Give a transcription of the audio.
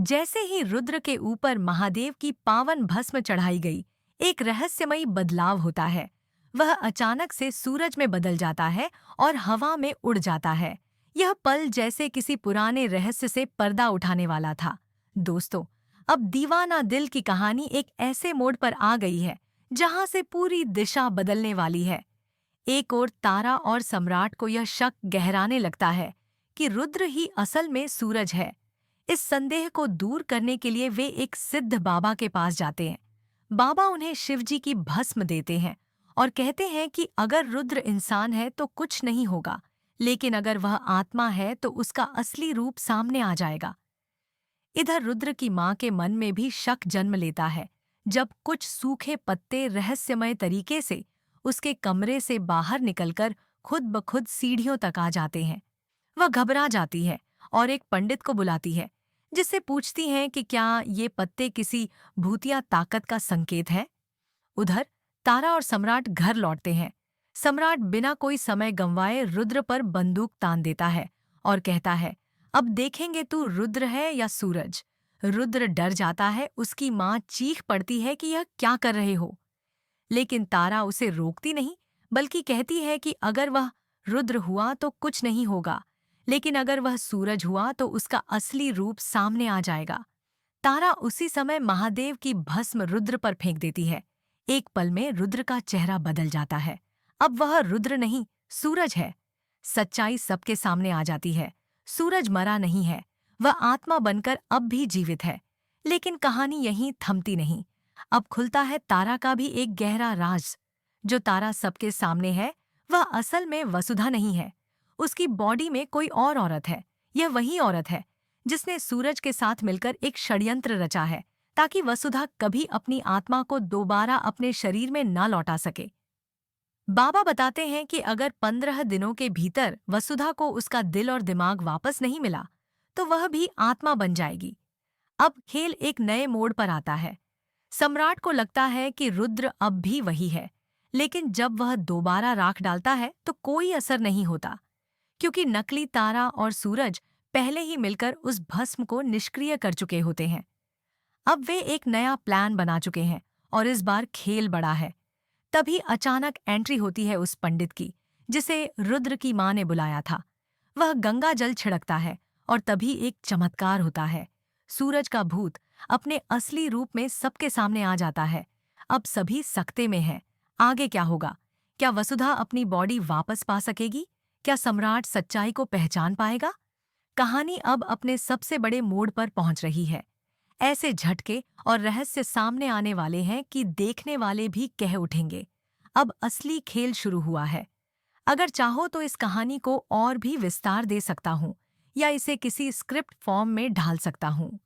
जैसे ही रुद्र के ऊपर महादेव की पावन भस्म चढ़ाई गई, एक रहस्यमयी बदलाव होता है। वह अचानक से सूरज में बदल जाता है और हवा में उड़ जाता है। यह पल जैसे किसी पुराने रहस्य से पर्दा उठाने वाला था। दोस्तों, अब दीवाना दिल की कहानी एक ऐसे मोड़ पर आ गई है जहां से पूरी दिशा बदलने वाली है। एक ओर तारा और सम्राट को यह शक गहराने लगता है कि रुद्र ही असल में सूरज है। इस संदेह को दूर करने के लिए वे एक सिद्ध बाबा के पास जाते हैं। बाबा उन्हें शिवजी की भस्म देते हैं और कहते हैं कि अगर रुद्र इंसान है तो कुछ नहीं होगा, लेकिन अगर वह आत्मा है तो उसका असली रूप सामने आ जाएगा। इधर रुद्र की मां के मन में भी शक जन्म लेता है जब कुछ सूखे पत्ते रहस्यमय तरीके से उसके कमरे से बाहर निकलकर खुद ब खुद सीढ़ियों तक आ जाते हैं। वह घबरा जाती है और एक पंडित को बुलाती है, जिससे पूछती हैं कि क्या ये पत्ते किसी भूतिया ताकत का संकेत है। उधर तारा और सम्राट घर लौटते हैं। सम्राट बिना कोई समय गंवाए रुद्र पर बंदूक तान देता है और कहता है, अब देखेंगे तू रुद्र है या सूरज। रुद्र डर जाता है। उसकी मां चीख पड़ती है कि यह क्या कर रहे हो, लेकिन तारा उसे रोकती नहीं, बल्कि कहती है कि अगर वह रुद्र हुआ तो कुछ नहीं होगा, लेकिन अगर वह सूरज हुआ तो उसका असली रूप सामने आ जाएगा। तारा उसी समय महादेव की भस्म रुद्र पर फेंक देती है। एक पल में रुद्र का चेहरा बदल जाता है। अब वह रुद्र नहीं, सूरज है। सच्चाई सबके सामने आ जाती है। सूरज मरा नहीं है, वह आत्मा बनकर अब भी जीवित है। लेकिन कहानी यहीं थमती नहीं। अब खुलता है तारा का भी एक गहरा राज। जो तारा सबके सामने है, वह असल में वसुधा नहीं है। उसकी बॉडी में कोई और औरत है। यह वही औरत है जिसने सूरज के साथ मिलकर एक षड्यंत्र रचा है ताकि वसुधा कभी अपनी आत्मा को दोबारा अपने शरीर में न लौटा सके। बाबा बताते हैं कि अगर 15 दिनों के भीतर वसुधा को उसका दिल और दिमाग वापस नहीं मिला, तो वह भी आत्मा बन जाएगी। अब खेल एक नए मोड़ पर आता है। सम्राट को लगता है कि रुद्र अब भी वही है, लेकिन जब वह दोबारा राख डालता है तो कोई असर नहीं होता, क्योंकि नकली तारा और सूरज पहले ही मिलकर उस भस्म को निष्क्रिय कर चुके होते हैं। अब वे एक नया प्लान बना चुके हैं और इस बार खेल बड़ा है। तभी अचानक एंट्री होती है उस पंडित की, जिसे रुद्र की मां ने बुलाया था। वह गंगा जल छिड़कता है और तभी एक चमत्कार होता है। सूरज का भूत अपने असली रूप में सबके सामने आ जाता है। अब सभी सकते में हैं। आगे क्या होगा? क्या वसुधा अपनी बॉडी वापस पा सकेगी? क्या सम्राट सच्चाई को पहचान पाएगा? कहानी अब अपने सबसे बड़े मोड़ पर पहुंच रही है। ऐसे झटके और रहस्य सामने आने वाले हैं कि देखने वाले भी कह उठेंगे, अब असली खेल शुरू हुआ है। अगर चाहो तो इस कहानी को और भी विस्तार दे सकता हूँ या इसे किसी स्क्रिप्ट फॉर्म में ढाल सकता हूँ।